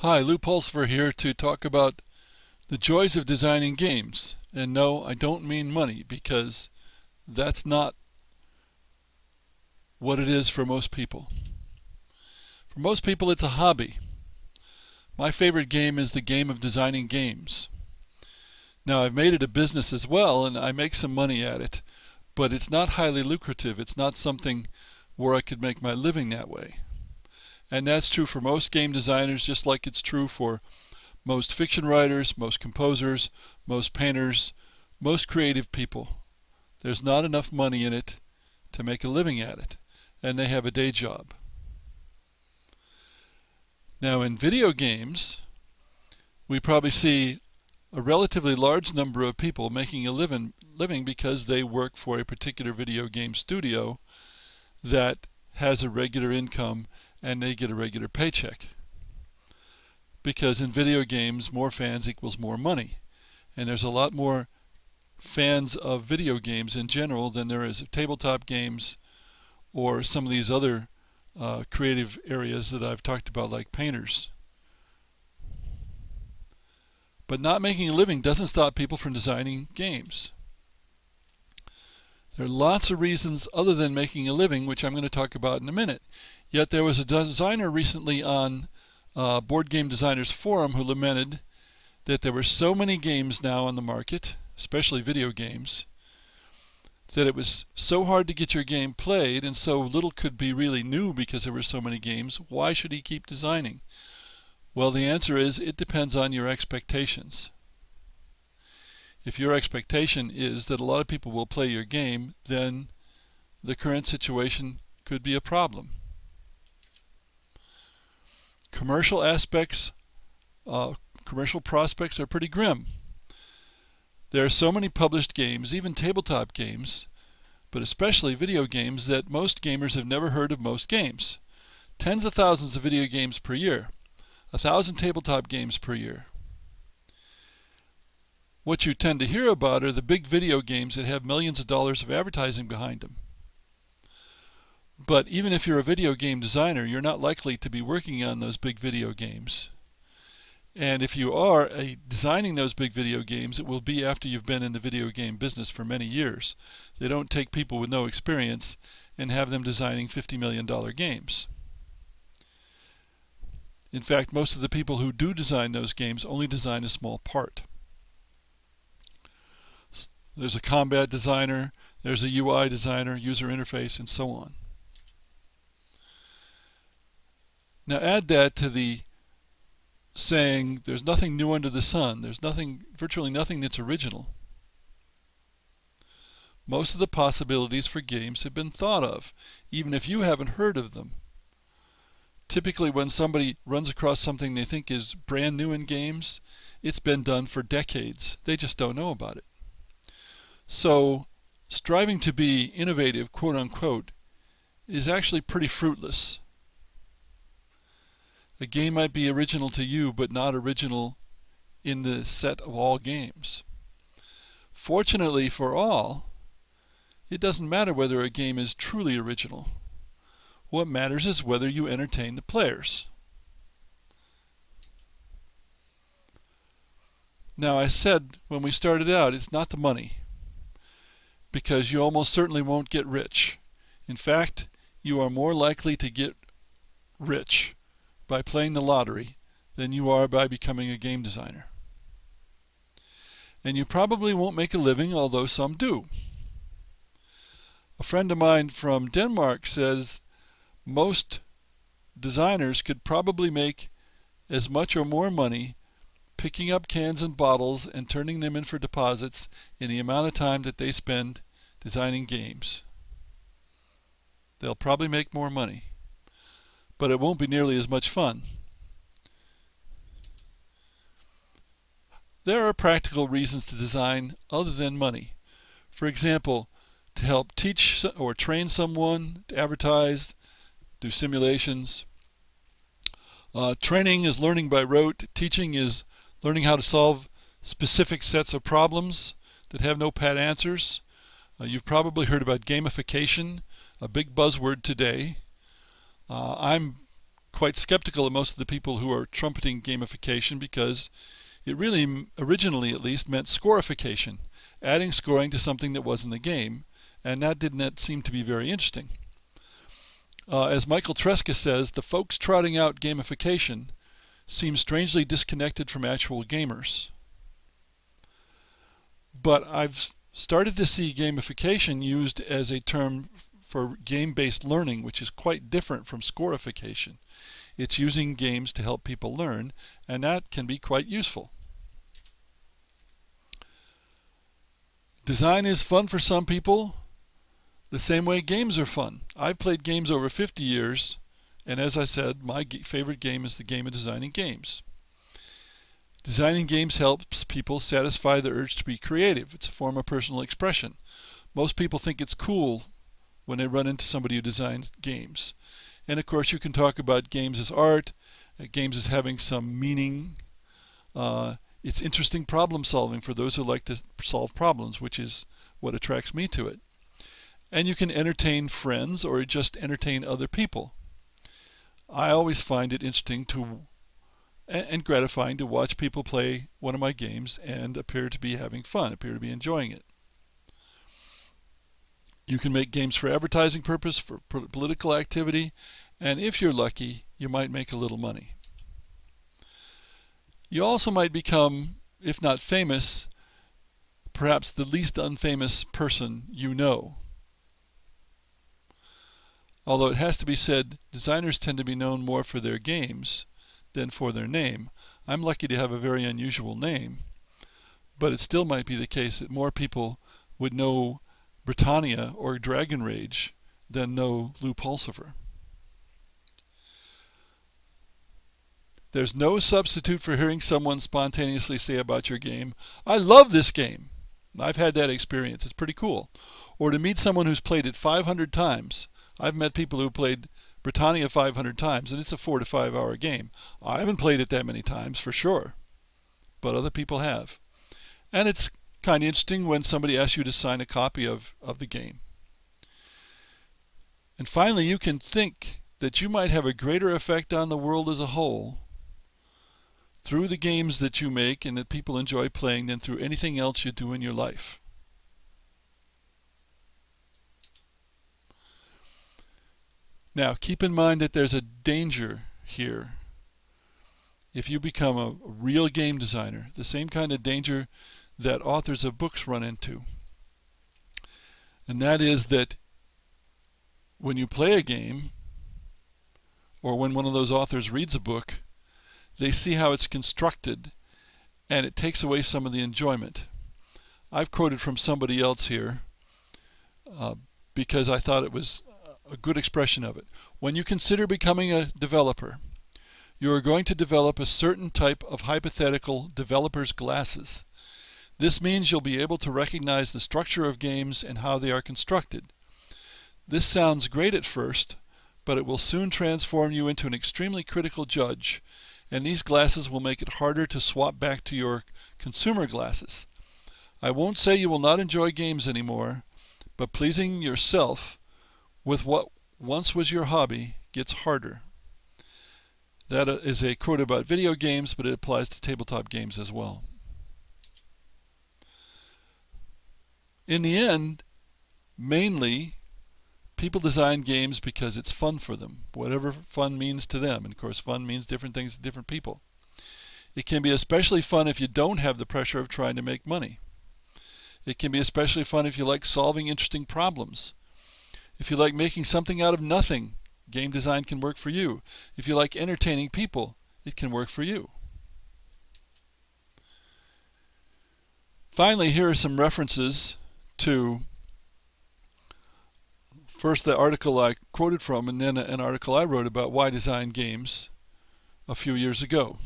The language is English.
Hi, Lou Pulsifer here to talk about the joys of designing games. And no, I don't mean money, because that's not what it is for most people. For most people, it's a hobby. My favorite game is the game of designing games. Now, I've made it a business as well, and I make some money at it, but it's not highly lucrative. It's not something where I could make my living that way. And that's true for most game designers, just like it's true for most fiction writers, most composers, most painters, most creative people. There's not enough money in it to make a living at it, and they have a day job. Now, in video games, we probably see a relatively large number of people making a living because they work for a particular video game studio that has a regular income and they get a regular paycheck. Because in video games, more fans equals more money. And there's a lot more fans of video games in general than there is of tabletop games or some of these other creative areas that I've talked about, like painters. But not making a living doesn't stop people from designing games. There are lots of reasons other than making a living, which I'm going to talk about in a minute. Yet there was a designer recently on Board Game Designers Forum who lamented that there were so many games now on the market, especially video games, that it was so hard to get your game played and so little could be really new because there were so many games. Why should he keep designing? Well, the answer is it depends on your expectations. If your expectation is that a lot of people will play your game, then the current situation could be a problem. Commercial prospects are pretty grim. There are so many published games, even tabletop games, but especially video games, that most gamers have never heard of most games. Tens of thousands of video games per year, 1,000 tabletop games per year. What you tend to hear about are the big video games that have millions of dollars of advertising behind them. But even if you're a video game designer, you're not likely to be working on those big video games. And if you are designing those big video games, it will be after you've been in the video game business for many years. They don't take people with no experience and have them designing $50 million games. In fact, most of the people who do design those games only design a small part. There's a combat designer, there's a UI designer, user interface, and so on. Now add that to the saying there's nothing new under the sun. There's virtually nothing that's original. Most of the possibilities for games have been thought of, even if you haven't heard of them. Typically when somebody runs across something they think is brand new in games, it's been done for decades. They just don't know about it. So striving to be innovative, quote unquote, is actually pretty fruitless. A game might be original to you, but not original in the set of all games. Fortunately for all, it doesn't matter whether a game is truly original. What matters is whether you entertain the players. Now, I said when we started out, it's not the money, because you almost certainly won't get rich. In fact, you are more likely to get rich by playing the lottery than you are by becoming a game designer. And you probably won't make a living, although some do. A friend of mine from Denmark says most designers could probably make as much or more money picking up cans and bottles and turning them in for deposits in the amount of time that they spend designing games. They'll probably make more money, but it won't be nearly as much fun. There are practical reasons to design other than money. For example, to help teach or train someone, to advertise, do simulations. Training is learning by rote. Teaching is learning how to solve specific sets of problems that have no pat answers. You've probably heard about gamification, a big buzzword today. I'm quite skeptical of most of the people who are trumpeting gamification because it really, originally at least, meant scorification, adding scoring to something that wasn't a game, and that didn't seem to be very interesting. As Michael Tresca says, the folks trotting out gamification seem strangely disconnected from actual gamers. But I've started to see gamification used as a term for game-based learning, which is quite different from scorification. It's using games to help people learn, and that can be quite useful. Design is fun for some people, the same way games are fun. I've played games over 50 years, and as I said, my favorite game is the game of designing games. Designing games helps people satisfy the urge to be creative. It's a form of personal expression. Most people think it's cool when they run into somebody who designs games. And of course you can talk about games as art, games as having some meaning. It's interesting problem solving for those who like to solve problems, which is what attracts me to it. And you can entertain friends or just entertain other people. I always find it interesting and gratifying to watch people play one of my games and appear to be having fun, appear to be enjoying it. You can make games for advertising purpose, for political activity, and if you're lucky, you might make a little money. You also might become, if not famous, perhaps the least unfamous person you know. Although it has to be said, designers tend to be known more for their games than for their name. I'm lucky to have a very unusual name, but it still might be the case that more people would know Britannia or Dragon Rage than know Lou Pulsifer. There's no substitute for hearing someone spontaneously say about your game, "I love this game." I've had that experience. It's pretty cool. Or to meet someone who's played it 500 times. I've met people who played Britannia 500 times, and it's a 4 to 5 hour game. I haven't played it that many times, for sure, but other people have. And it's kind of interesting when somebody asks you to sign a copy of the game. And finally, you can think that you might have a greater effect on the world as a whole through the games that you make and that people enjoy playing than through anything else you do in your life. Now, keep in mind that there's a danger here if you become a real game designer, the same kind of danger that authors of books run into. And that is that when you play a game, or when one of those authors reads a book, they see how it's constructed, and it takes away some of the enjoyment. I've quoted from somebody else here because I thought it was a good expression of it. When you consider becoming a developer, you are going to develop a certain type of hypothetical developer's glasses. This means you'll be able to recognize the structure of games and how they are constructed. This sounds great at first, but it will soon transform you into an extremely critical judge, and these glasses will make it harder to swap back to your consumer glasses. I won't say you will not enjoy games anymore, but pleasing yourself with what once was your hobby gets harder. That is a quote about video games, but it applies to tabletop games as well. In the end, mainly, people design games because it's fun for them, whatever fun means to them. And of course, fun means different things to different people. It can be especially fun if you don't have the pressure of trying to make money. It can be especially fun if you like solving interesting problems. If you like making something out of nothing, game design can work for you. If you like entertaining people, it can work for you. Finally, here are some references to first the article I quoted from and then an article I wrote about why design games a few years ago.